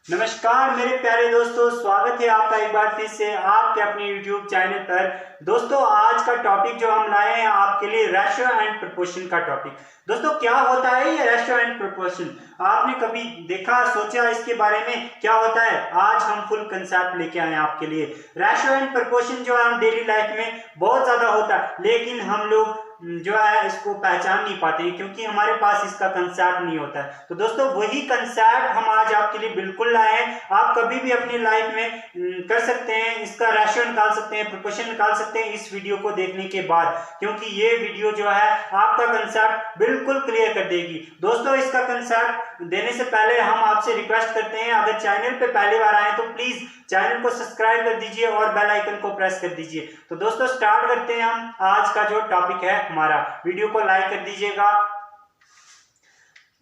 नमस्कार मेरे प्यारे दोस्तों, स्वागत है आपका एक बार फिर से आपके अपने YouTube चैनल पर। दोस्तों आज का टॉपिक जो हम लाए हैं आपके लिए रेशियो एंड प्रोपोर्शन का टॉपिक। दोस्तों क्या होता है ये रेशियो एंड प्रोपोर्शन? आपने कभी देखा, सोचा इसके बारे में क्या होता है? आज हम फुल कंसेप्ट लेके आए हैं आपके लिए। रेशियो एंड प्रोपोर्शन जो है हम डेली लाइफ में बहुत ज्यादा होता है, लेकिन हम लोग जो है इसको पहचान नहीं पाते हैं क्योंकि हमारे पास इसका कंसेप्ट नहीं होता है। तो दोस्तों वही कंसेप्ट हम आज आपके लिए बिल्कुल लाए हैं। आप कभी भी अपनी लाइफ में कर सकते हैं, इसका रेशियो निकाल सकते हैं, प्रोपोर्शन निकाल सकते हैं इस वीडियो को देखने के बाद, क्योंकि ये वीडियो जो है आपका कंसेप्ट बिल्कुल क्लियर कर देगी। दोस्तों इसका कंसेप्ट देने से पहले हम आपसे रिक्वेस्ट करते हैं, अगर चैनल पे पहली बार आए तो प्लीज चैनल को सब्सक्राइब कर दीजिए और बेल आइकन को प्रेस कर दीजिए। तो दोस्तों स्टार्ट करते हैं हम आज का जो टॉपिक है हमारा। वीडियो को लाइक कर दीजिएगा।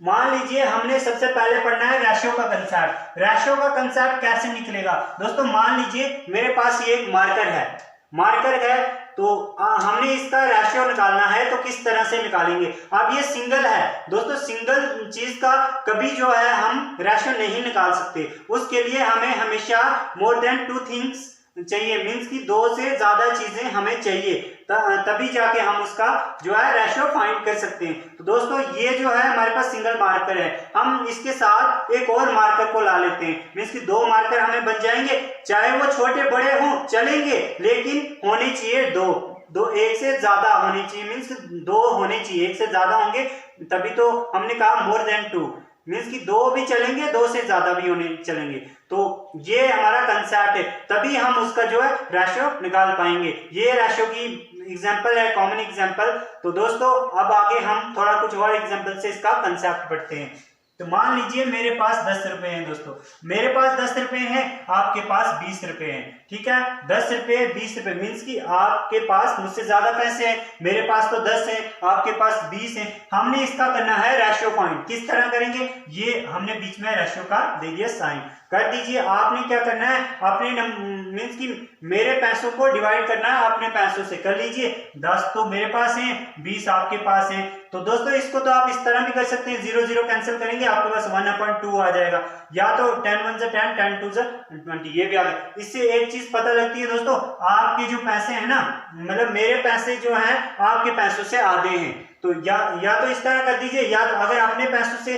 मान लीजिए हमने सबसे पहले पढ़ना है रेशियो का कंसेप्ट। रेशियो का कंसेप्ट कैसे निकलेगा? दोस्तों मान लीजिए मेरे पास ये एक मार्कर है तो हमने इसका रेशियो निकालना है, तो किस तरह से निकालेंगे? अब ये सिंगल है दोस्तों, सिंगल चीज का कभी जो है हम रेशियो नहीं निकाल सकते। उसके लिए हमें हमेशा मोर देन 2 थिंग्स चाहिए, मीन्स कि 2 से ज्यादा चीजें हमें चाहिए, तभी जाके हम उसका जो है रेशियो फाइंड कर सकते हैं। तो दोस्तों ये जो है हमारे पास सिंगल मार्कर है, हम इसके साथ एक और मार्कर को ला लेते हैं, मीन्स कि 2 मार्कर हमें बन जाएंगे। चाहे वो छोटे बड़े हों चलेंगे, लेकिन होने चाहिए दो, एक से ज्यादा होनी चाहिए, मीन्स 2 होने चाहिए, एक से ज्यादा होंगे तभी तो हमने कहा मोर देन 2, मीन्स कि 2 भी चलेंगे, 2 से ज्यादा भी होने चलेंगे। तो ये हमारा कंसेप्ट है, तभी हम उसका जो है रेशियो निकाल पाएंगे। ये रेशियो की एग्जांपल है, कॉमन एग्जांपल। तो दोस्तों अब आगे हम थोड़ा कुछ और एग्जांपल से इसका कंसेप्ट पढ़ते हैं। तो मान लीजिए मेरे पास 10 रुपए हैं दोस्तों, मेरे पास 10 रुपए हैं, आपके पास 20 रुपए हैं, ठीक है। 10 रुपए 20 रुपए मीन्स कि आपके पास मुझसे ज्यादा पैसे हैं, मेरे पास तो 10 हैं, आपके पास 20 हैं। हमने इसका करना है रेशियो फाइंड। किस तरह करेंगे? ये हमने बीच में रेशियो का दे दिया साइन, कर दीजिए। आपने क्या करना है, अपने मीन्स कि मेरे पैसों को डिवाइड करना है अपने पैसों से। कर लीजिए, 10 तो मेरे पास हैं, 20 आपके पास हैं। तो दोस्तों इसको तो आप इस तरह भी कर सकते हैं, 0 0 कैंसिल करेंगे, आपके पास 1/2 आ जाएगा, या तो 10 1 से 10, 10 2 से 20, ये भी आ गया। इससे एक चीज पता लगती है दोस्तों, आपके जो पैसे हैं ना, मतलब मेरे पैसे जो हैं आपके पैसों से आधे हैं। तो या तो इस तरह कर दीजिए, या तो अगर अपने पैसों से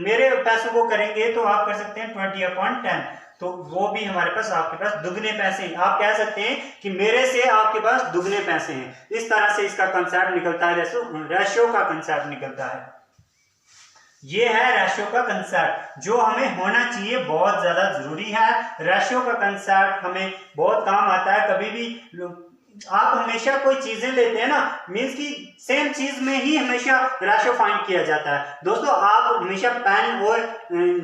मेरे पैसों को करेंगे तो आप कर सकते हैं 20/10, तो वो भी हमारे पास, आपके पास दुगने पैसे हैं। आप कह सकते हैं कि मेरे से आपके पास दुगने पैसे हैं। इस तरह से इसका कंसेप्ट निकलता है, रेशियो का कंसेप्ट निकलता है। ये है रेशियो का कंसेप्ट जो हमें होना चाहिए, बहुत ज्यादा जरूरी है। रेशियो का कंसेप्ट हमें बहुत काम आता है। कभी भी आप हमेशा कोई चीजें लेते हैं ना, मीन्स कि सेम चीज में ही हमेशा रेशियो फाइंड किया जाता है। दोस्तों आप हमेशा पेन और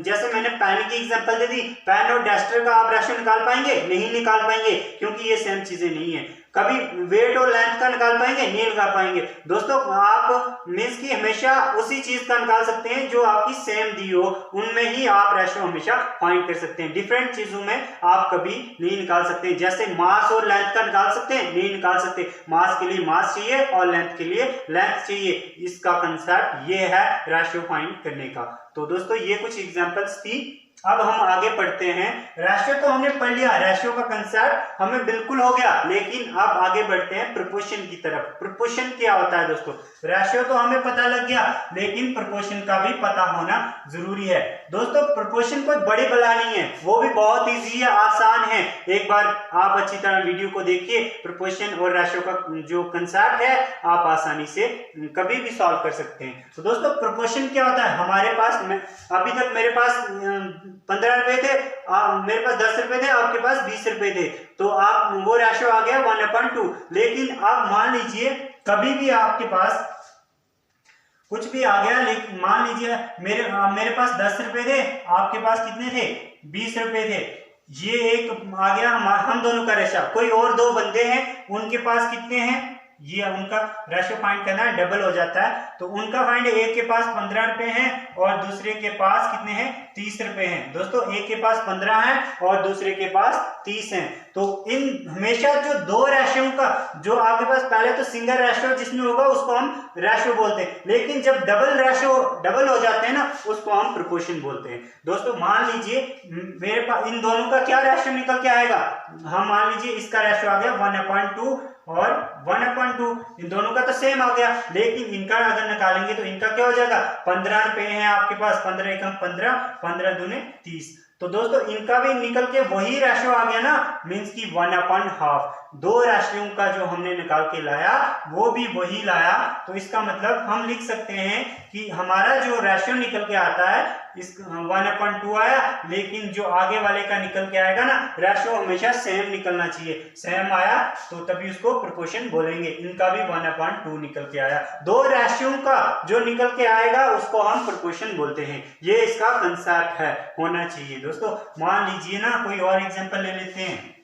जैसे मैंने पेन की एग्जांपल दे दी, पेन और डस्टर का आप रेशियो निकाल पाएंगे? नहीं निकाल पाएंगे, क्योंकि ये सेम चीजें नहीं है। कभी वेट और लेंथ का निकाल पाएंगे? नहीं निकाल पाएंगे। दोस्तों आप मीन्स की हमेशा उसी चीज का निकाल सकते हैं जो आपकी सेम दी हो, उनमें ही आप रेशियो हमेशा फाइंड कर सकते हैं। डिफरेंट चीजों में आप कभी नहीं निकाल सकते। जैसे मास और लेंथ का निकाल सकते हैं? नहीं निकाल सकते। मास के लिए मास चाहिए और लेंथ के लिए लेंथ चाहिए। इसका कंसेप्ट ये है रेशियो फाइंड करने का। तो दोस्तों ये कुछ एग्जांपल्स थी। अब हम आगे पढ़ते हैं। रेशियो तो हमने पढ़ लिया, रेशियो का कंसेप्ट हमें बिल्कुल हो गया, लेकिन अब आगे बढ़ते हैं प्रोपोर्शन की तरफ। प्रोपोर्शन क्या होता है दोस्तों? रेशियो तो हमें पता लग गया, लेकिन प्रोपोर्शन का भी पता होना जरूरी है। दोस्तों प्रोपोर्शन कोई बड़ी बला नहीं है, वो भी बहुत इजी है, आसान है। एक बार आप अच्छी तरह वीडियो को देखिए, प्रोपोर्शन और रेशियो का जो कंसेप्ट है आप आसानी से कभी भी सॉल्व कर सकते हैं। तो दोस्तों प्रोपोर्शन क्या होता है? हमारे पास अभी तक मेरे पास 15 रुपए थे, मेरे पास 10 रुपए थे, आपके पास 20 रुपए थे, तो आप वो रेशियो आ गया 1/2। लेकिन अब मान लीजिए कभी भी आपके पास कुछ भी आ गया, लेकिन मान लीजिए मेरे पास 10 रुपए थे, आपके पास कितने थे? 20 रुपए थे। ये एक आ गया हम दोनों का रेशियो। कोई और 2 बंदे हैं, उनके पास कितने हैं? ये उनका रेशियो फाइंड करना है, डबल हो जाता है। तो उनका फाइंड, एक के पास 15 रुपए हैं और दूसरे के पास कितने हैं, 30 रुपए हैं। दोस्तों एक के पास 15 है और दूसरे के पास 30 हैं। तो इन हमेशा जो दो रेशियो का, जो आपके पास पहले तो सिंगल रेशियो जिसमें होगा उसको हम रेशियो बोलते हैं, लेकिन जब डबल रेशियो डबल हो जाते हैं ना उसको हम प्रोपोर्शन बोलते हैं। दोस्तों मान लीजिए मेरे पास इन दोनों का क्या रेशियो निकल के आएगा, हम मान लीजिए इसका रेशियो आ गया 1/2 और 1/2, इन दोनों का तो सेम आ गया, लेकिन इनका अगर निकालेंगे तो इनका क्या हो जाएगा, 15 रुपए हैं आपके पास, 15 एकम 15, 15 दूने 30। तो दोस्तों इनका भी निकल के वही रेशियो आ गया ना, मींस की 1/2। दो राशियों का जो हमने निकाल के लाया वो भी वही लाया। तो इसका मतलब हम लिख सकते हैं कि हमारा जो रेशियो निकल के आता है इस 1/2 आया, लेकिन जो आगे वाले का निकल के आएगा ना रेशियो हमेशा सेम निकलना चाहिए। सेम आया तो तभी उसको प्रोपोर्शन बोलेंगे। इनका भी 1/2 निकल के आया। दो रेशियो का जो निकल के आएगा उसको हम प्रोपोर्शन बोलते हैं। ये इसका कंसेप्ट है, होना चाहिए। दोस्तों मान लीजिए ना कोई और एग्जांपल ले लेते हैं।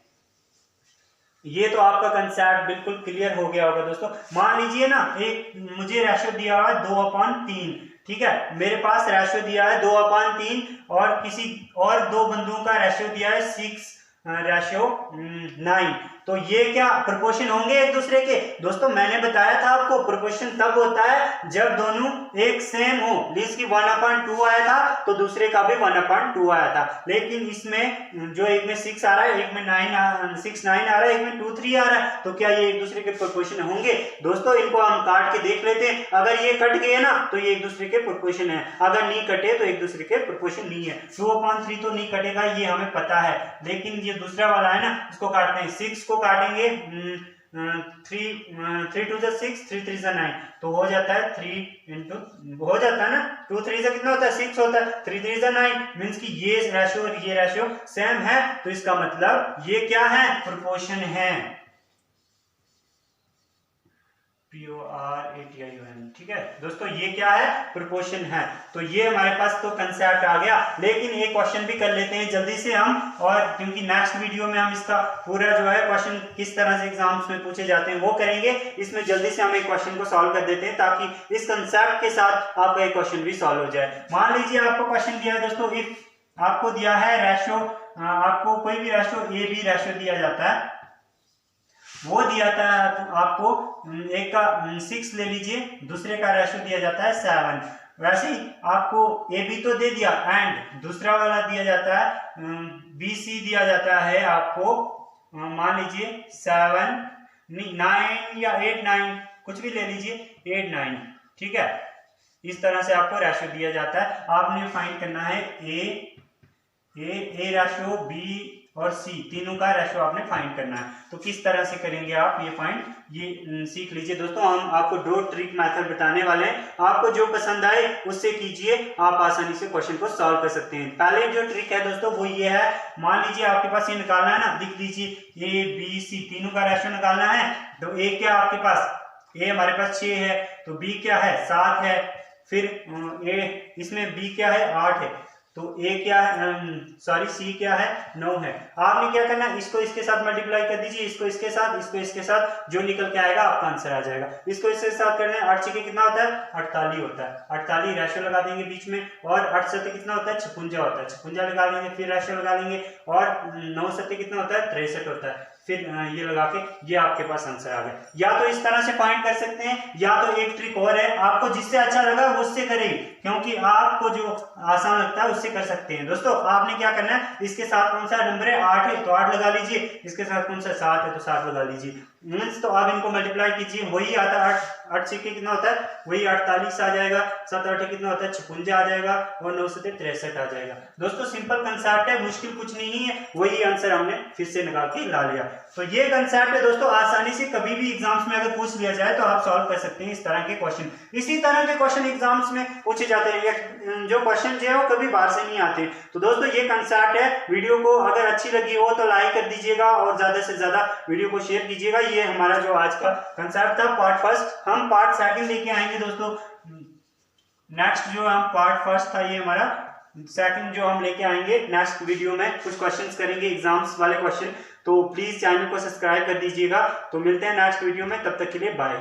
ये तो आपका कंसेप्ट बिल्कुल क्लियर हो गया होगा। दोस्तों मान लीजिए ना एक मुझे रेशियो दिया हुआ है 2/3, ठीक है, मेरे पास रेशियो दिया है 2/3 और किसी और दो बंधुओं का रेशियो दिया है 6/9। तो ये क्या प्रोपोर्शन होंगे एक दूसरे के? दोस्तों मैंने बताया था आपको प्रोपोर्शन तब होता है जब दोनों एक सेम हो। जिसकी 1/2 आया था तो दूसरे का भी 1/2 आया था, लेकिन इसमें जो एक में 6 आ रहा है, एक में 6 9 आ रहा है, एक में 2 3 आ रहा है, तो क्या ये एक दूसरे के प्रोपोर्शन होंगे? दोस्तों इनको हम काट के देख लेते हैं। अगर ये कट गए ना तो ये एक दूसरे के प्रोपोर्शन है, अगर नहीं कटे तो एक दूसरे के प्रोपोर्शन नहीं है। 2/3 तो नहीं कटेगा, ये हमें पता है, लेकिन ये दूसरा वाला है ना इसको काटते हैं। 6 को काटेंगे 3 2 6, 3 3 9, तो हो जाता है 3 इंटू हो जाता है ना 2 3 कितना होता है 6 होता है, 3 3 9 मींस कि ये रेशियो और ये रेशियो सेम है। तो इसका मतलब ये क्या है, प्रोपोर्शन है। PORATION, ठीक है दोस्तों, ये क्या है, प्रोपोर्शन है। तो ये हमारे पास तो कंसेप्ट आ गया, लेकिन एक क्वेश्चन भी कर लेते हैं जल्दी से हम, और क्योंकि नेक्स्ट वीडियो में हम इसका पूरा जो है क्वेश्चन किस तरह से एग्जाम्स में पूछे जाते हैं वो करेंगे। इसमें जल्दी से हम एक क्वेश्चन को सॉल्व कर देते हैं ताकि इस कंसेप्ट के साथ आपका एक क्वेश्चन भी सॉल्व हो जाए। मान लीजिए आपको क्वेश्चन दिया है दोस्तों, इफ आपको दिया है रेशियो, आपको कोई भी रेशियो ए बी रेशियो दिया जाता है, वो दिया था आपको, एक का 6 ले लीजिए, दूसरे का रेशियो दिया जाता है 7। वैसे ही आपको ए बी तो दे दिया एंड दूसरा वाला दिया जाता है बी सी दिया जाता है आपको, मान लीजिए 7 9 या 8 9 कुछ भी ले लीजिए, 8 9, ठीक है। इस तरह से आपको रेशियो दिया जाता है। आपने फाइंड करना है ए रेशियो बी और सी, तीनों का रेशियो आपने फाइंड करना है। तो किस तरह से करेंगे आप ये फाइंड, ये सीख लीजिए दोस्तों। हम आपको 2 ट्रिक मेथड बताने वाले हैं, आपको जो पसंद आए उससे कीजिए, आप आसानी से क्वेश्चन को सॉल्व कर सकते हैं। पहले जो ट्रिक है दोस्तों वो ये है, मान लीजिए आपके पास ये निकालना है ना, लिख लीजिए ए बी सी, तीनों का रेशियो निकालना है। तो ए क्या आपके पास, ए हमारे पास 6 है, तो बी क्या है 7 है, फिर ए इसमें बी क्या है 8 है, तो ए क्या है सॉरी सी क्या है 9 है। आपने क्या करना है, इसको इसके साथ मल्टीप्लाई कर दीजिए, इसको इसके साथ, इसको इसके साथ, जो निकल के आएगा आपका आंसर आ जाएगा। इसको इसके साथ करना है, 8 6 कितना होता है 48 होता है, 48 रेशियो लगा देंगे बीच में, और 8 7 कितना होता है 56 होता है, 56 लगा लेंगे, फिर रेशियो लगा लेंगे, और 9 7 कितना होता है 63 होता है, फिर ये लगा के ये आपके पास आंसर आ गया। या तो इस तरह से फाइंड कर सकते हैं, या तो एक ट्रिक और है, आपको जिससे अच्छा लगा उससे करें, क्योंकि आपको जो आसान लगता है उससे कर सकते हैं। दोस्तों आपने क्या करना है, इसके साथ कौन सा नंबर है 8 है तो 8 लगा लीजिए, इसके साथ कौन सा 7 है तो 7 लगा लीजिए। तो आप इनको मल्टीप्लाई कीजिए, वही आता है 8 6 कितना होता है वही 48 आ जाएगा, 7 8 कितना होता है 56 आ जाएगा, और 9 7 63 आ जाएगा। दोस्तों सिंपल कंसेप्ट है, मुश्किल कुछ नहीं है, वही आंसर हमने फिर से निकाल के ला लिया। तो ये कंसेप्ट है दोस्तों, आसानी से कभी भी एग्जाम्स में अगर पूछ लिया जाए तो आप सॉल्व कर सकते हैं इस तरह के क्वेश्चन। इसी तरह के क्वेश्चन एग्जाम्स में पूछे जाते हैं, जो क्वेश्चन जो है वो कभी बाहर से नहीं आते। तो दोस्तों ये कंसेप्ट है, वीडियो को अगर अच्छी लगी हो तो लाइक कर दीजिएगा और ज्यादा से ज्यादा वीडियो को शेयर कीजिएगा। ये हमारा जो आज का कंसेप्ट था पार्ट फर्स्ट, हम पार्ट सेकंड लेके आएंगे दोस्तों। नेक्स्ट जो हम पार्ट फर्स्ट था ये हमारा सेकंड जो हम लेके आएंगे नेक्स्ट वीडियो में, कुछ क्वेश्चंस करेंगे एग्जाम्स वाले क्वेश्चन। तो प्लीज चैनल को सब्सक्राइब कर दीजिएगा। तो मिलते हैं नेक्स्ट वीडियो में, तब तक के लिए बाय।